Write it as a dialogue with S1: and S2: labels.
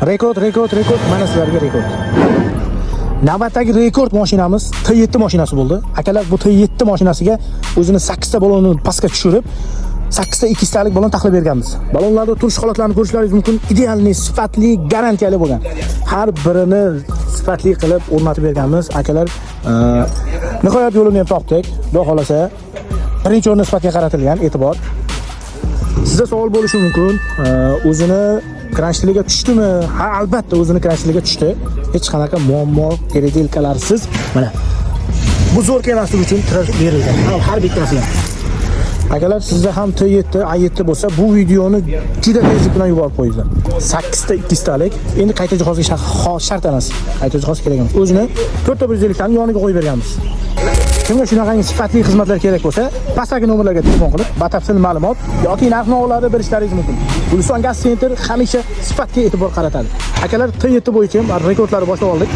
S1: Rekord. Mana sizlarga rekord. Navbatdagi rekord mashinamiz T7 mashinasi bo'ldi. Akalar bu T7 mashinasiga o'zini 8 ta balonni pastga tushirib 8 ta 2 talik balon taxlab berganmiz. Balonlarda turish holatlarini ko'rishlaringiz mumkin. Idealni, sifatli, garantiyali bo'lgan. Har birini sifatli qilib o'rnatib berganmiz. Akalar nihoyat yo'lini ham topdik. Xudo xolasa birinchi o'rinni sifatga qaratilgan e'tibor. Sizda savol bo'lishi mumkin. O'zini kranchtiligiga tushdimi? Ha, albatta o'zini kranchtiligiga tushdi. Hech qanaqa muammo, peredelkalarsiz mana bu zo'r kemasligi uchun tirash berilgan. Har bittasi. Akalar sizda ham T7, A7 bo'lsa, bu videoni juda tezlik bilan yuborib qo'yinglar. 8 ta 2 talik. Endi qayta jihozga shart emas. Qayta jihoz kerak emas. O'zini 4 ta 150 ni yoniga qo'yib berganmiz. Kimga shunaqangi sifatli xizmatlar kerak bo'lsa, pastdagi nomerlarga telefon qilib, batafsil ma'lumot yoki narx-navolarni berishlaringiz mumkin. Guliston Gaz Center hamisha sifatga e'tibor qaratadi. Akalar T7 bo'yicha rekordlarni boshlab oldik.